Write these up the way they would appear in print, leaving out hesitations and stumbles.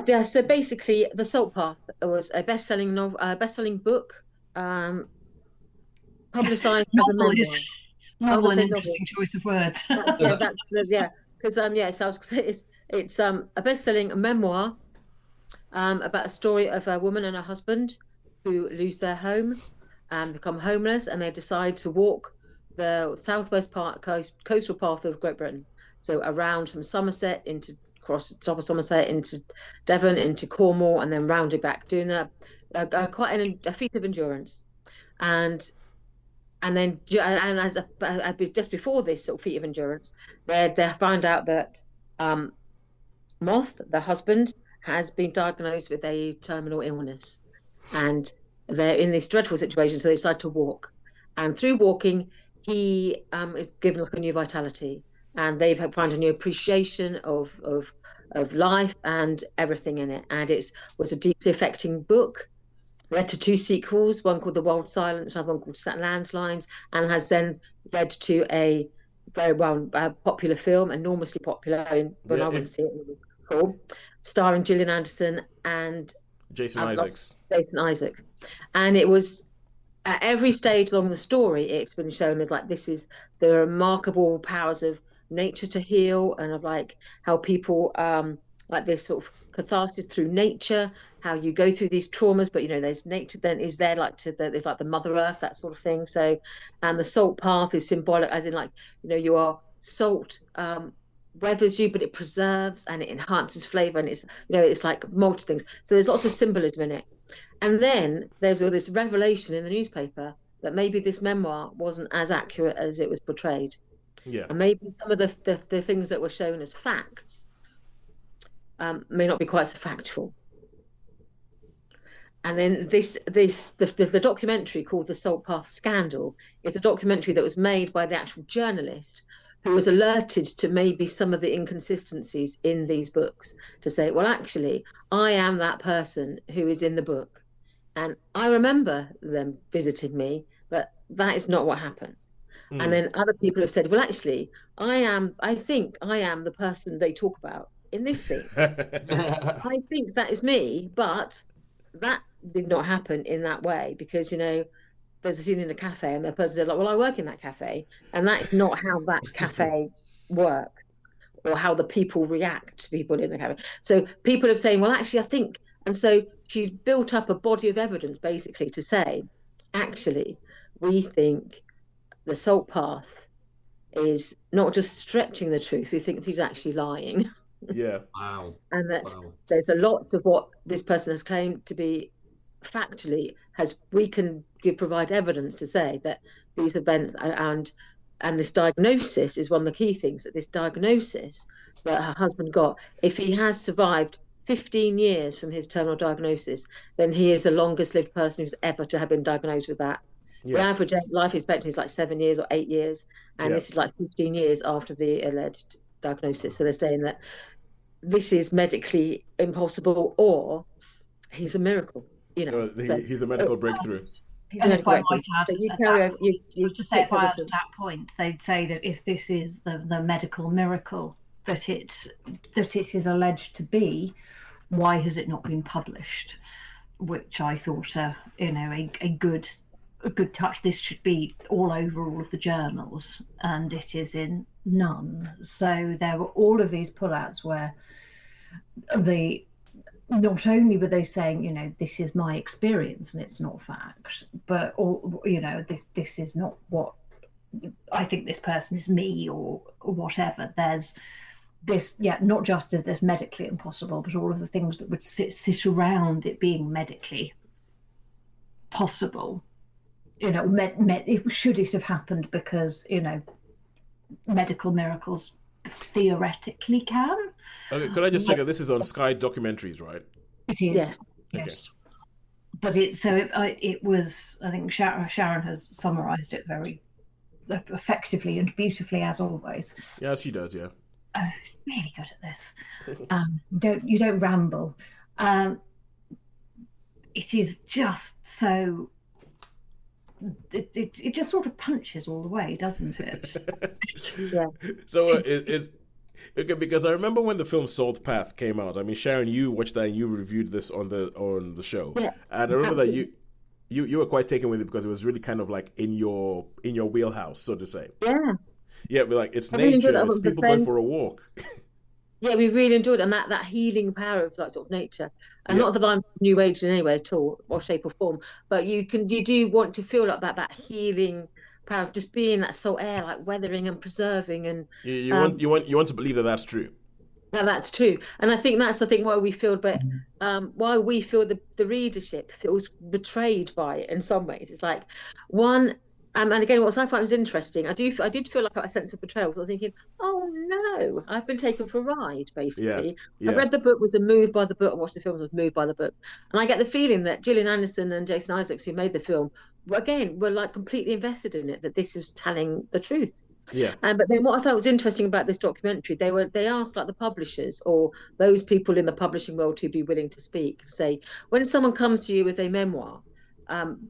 Yeah. So basically, The Salt Path was a best-selling novel, best-selling book, um, publicized as a Novel is memoir. I novel would an say novel. interesting choice of words. Yeah, that's yeah. Because yeah, so I was gonna say it's a best-selling memoir about a story of a woman and her husband who lose their home and become homeless, and they decide to walk the southwest coastal path of Great Britain. So around from Somerset into across the top of Somerset into Devon into Cornwall, and then rounded back, doing quite a feat of endurance. And and just before this sort of feat of endurance, they find out that um, Moth, the husband, has been diagnosed with a terminal illness, and they're in this dreadful situation. So they decide to walk, and through walking, he is given like a new vitality, and they find a new appreciation of life and everything in it. And it was a deeply affecting book. Led to two sequels, one called The Wild Silence, another one called Landslines, and has then led to a very well popular film, enormously popular. When Yeah, I went to if see it, it was cool, starring Gillian Anderson and Jason I've lost Isaacs. Jason Isaacs, and it was at every stage along the story, it's been shown as like this is the remarkable powers of nature to heal, and of like how people like this sort of catharsis through nature, how you go through these traumas, but there's nature then is there like there's like the Mother Earth, that sort of thing. So, and the salt path is symbolic, as in like you are salt weathers you, but it preserves and it enhances flavor, and it's like multi things. So there's lots of symbolism in it. And then there's all this revelation in the newspaper that maybe this memoir wasn't as accurate as it was portrayed. Yeah. And maybe some of the things that were shown as facts may not be quite so factual. And then the documentary called The Salt Path Scandal is a documentary that was made by the actual journalist who was alerted to maybe some of the inconsistencies in these books, to say, well, actually, I am that person who is in the book. And I remember them visiting me, but that is not what happened. And Mm. then other people have said, well, actually, I think I am the person they talk about in this scene. I think that is me, but that did not happen in that way, because there's a scene in a cafe and the person said like, well, I work in that cafe, and that's not how that cafe works, or how the people react to people in the cafe. So people are saying, well, actually, I think, and so she's built up a body of evidence basically to say, actually, we think the salt path is not just stretching the truth, we think he's actually lying. Yeah. Wow. And that Wow. there's a lot of what this person has claimed to be factually we can provide evidence to say that these events and this diagnosis is one of the key things, that this diagnosis that her husband got, if he has survived 15 years from his terminal diagnosis, then he is the longest lived person who's ever to have been diagnosed with that. The Yeah. average life expectancy is like 7 years or 8 years, and Yeah. this is like 15 years after the alleged diagnosis. So they're saying that this is medically impossible, or he's a miracle. He's a medical breakthrough. And if I might add, so you at carry that over, you to say, if I cover add at that point, they'd say that if this is the medical miracle that it is alleged to be, why has it not been published? Which I thought, a good touch. This should be all over all of the journals, and it is in none. So there were all of these pullouts where not only were they saying, this is my experience and it's not fact, but this is not what I think this person is me, or whatever. There's this, not just is this medically impossible, but all of the things that would sit around it being medically possible. Should it have happened, because medical miracles theoretically can. Okay, could I just check that this is on Sky Documentaries, right? It is. Yes. But it was, I think Sharon has summarised it very effectively and beautifully, as always. Yeah, she does. Yeah. Really good at this. You don't ramble. It is just so. It just sort of punches all the way, doesn't it? Yeah. So Okay, because I remember when the film Salt Path came out. I mean, Sharon, you watched that and you reviewed this on the show, Yeah, and I remember that absolutely. you were quite taken with it because it was really kind of like in your wheelhouse, so to say. Yeah, Yeah, but like it's I really enjoyed nature, that it's with the people going friend. for a walk. Yeah, we really enjoyed it, and that healing power of like sort of nature. And Yeah, not that I'm new age in any way at all, or shape or form, but you do want to feel like that healing power of just being that salt air, like weathering and preserving, and you want um, you want to believe that that's true. now that's true. And I think that's the thing why we feel, but why we feel the readership feels betrayed by it in some ways. It's like one. And again, what I find was interesting, I did feel like a sense of betrayal. So I'm thinking, oh no, I've been taken for a ride, Yeah, basically. I yeah. read the book, was moved by the book, and watched the films, was moved by the book. And I get the feeling that Gillian Anderson and Jason Isaacs, who made the film, again, were like completely invested in it, that this was telling the truth. Yeah. But then what I thought was interesting about this documentary, they asked like the publishers or those people in the publishing world to be willing to speak, say, when someone comes to you with a memoir, um,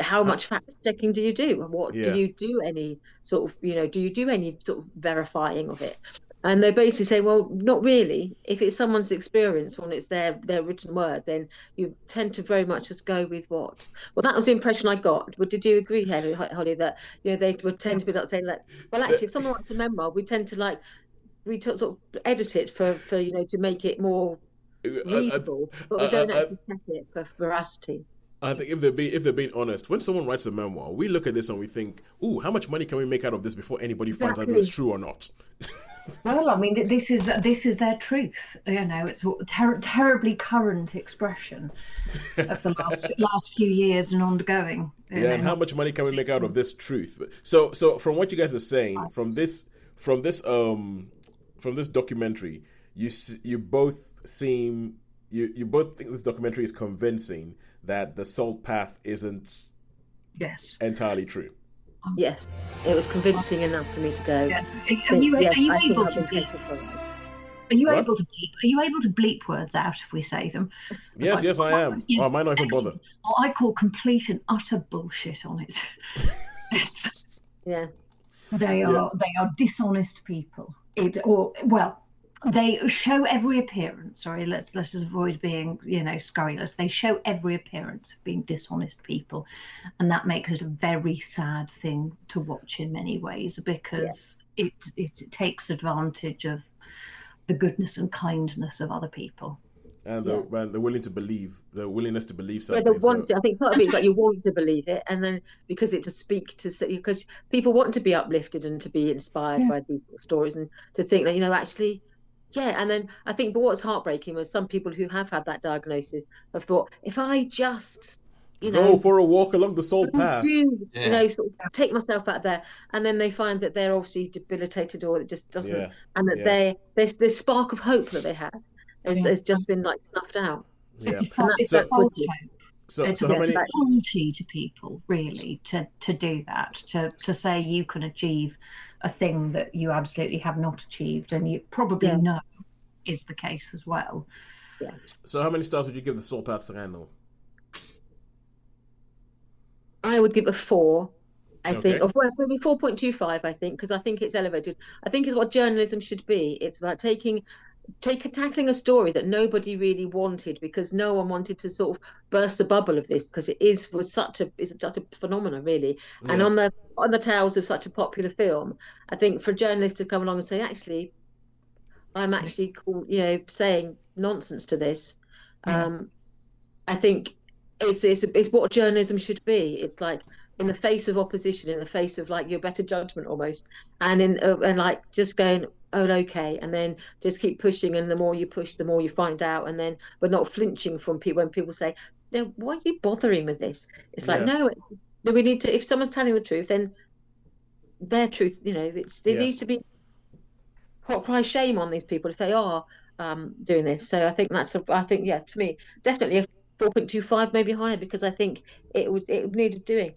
how Huh? much fact checking do you do? And what do Yeah. you do any sort of, do you do any sort of verifying of it? And they basically say, well, not really. If it's someone's experience or it's their written word, then you tend to very much just go with what. Well, that was the impression I got. But did you agree, Holly, that they would tend to be like saying, like, well, actually, if someone writes a memoir, we tend to like sort of edit it for to make it more I, readable, but we I, don't I, actually check it for veracity. I think if they're being honest, when someone writes a memoir, we look at this and we think, "Ooh, how much money can we make out of this before anybody finds out if it's Exactly. true or not?" Well, I mean, this is their truth. It's a terribly current expression of the last few years and ongoing. Yeah, and how Not much money can we make out of this truth? So from what you guys are saying, from this from this documentary, you both seem you both think this documentary is convincing that the Salt Path isn't yes. entirely true. Yes, it was convincing enough for me to go. Yeah. Yes, Are you I think able I've to been bleep? taken for a ride. Are you What? able to bleep? Are you able to bleep words out if we say them? It's Yes, like, yes, I am. Or I yes, might not even bother. excellent. What I call complete and utter bullshit on it. It's, Yeah, they Yeah, are dishonest people. They show every appearance. Sorry, let's just avoid being scurrilous. They show every appearance of being dishonest people, and that makes it a very sad thing to watch in many ways yeah, because it takes advantage of the goodness and kindness of other people. and yeah. the willingness to believe Yeah, the something. So want. I think part of And it is like you want to believe it, and then because because people want to be uplifted and to be inspired yeah, by these sort of stories, and to think that actually, yeah. And then I think, but what's heartbreaking was some people who have had that diagnosis have thought, if I just, you go know, for a walk along the Salt Path. do Yeah. sort of take myself out there, and then they find that they're obviously debilitated, or it just doesn't, Yeah, and that yeah, this spark of hope that they had yeah. has just been like snuffed out, yeah. and It's a So that's false wicked. hope. so It's so how Yes, many? that cruelty to people, really, to do that, to say you can achieve a thing that you absolutely have not achieved, and you probably yeah. know is the case as well. Yeah, So how many stars would you give the Salt Path Serrano? I would give a 4. I think, Okay. or well, maybe 4.25. I think because I think it's elevated. I think is what journalism should be. It's about tackling a story that nobody really wanted because no one wanted to sort of burst the bubble of this because it's such a phenomenon really, and Yeah, on the tails of such a popular film. I think for journalists to come along and say, actually, I'm actually saying nonsense to this. Yeah, Um, I think it's what journalism should be. It's like in the face of opposition, in the face of like your better judgment almost, and like just going, oh, okay, and then just keep pushing, and the more you push, the more you find out, and then but not flinching from people when people say, no, why are you bothering with this? It's like yeah, no, we need to. If someone's telling the truth, then their truth, it yeah. needs to be cry shame on these people if they are doing this. So I think I think yeah, for me, definitely a 4.25, maybe higher, because I think it needed doing.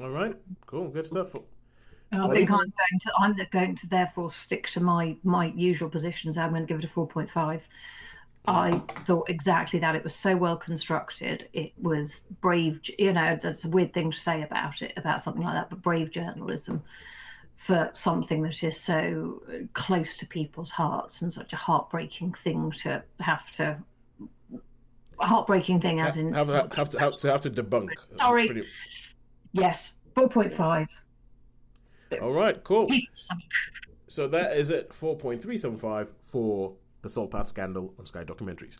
All right, cool, good stuff. and I think Ollie? I'm going to therefore stick to my usual positions. I'm going to give it a 4.5. I thought exactly that. It was so well constructed. It was brave. That's a weird thing to say about something like that, but brave journalism for something that is so close to people's hearts and such a heartbreaking thing to have to. Heartbreaking thing, as in have to debunk. Sorry. Pretty... Yes, 4.5. All right, cool. So that is it, 4.375 for the Salt Path Scandal on Sky Documentaries.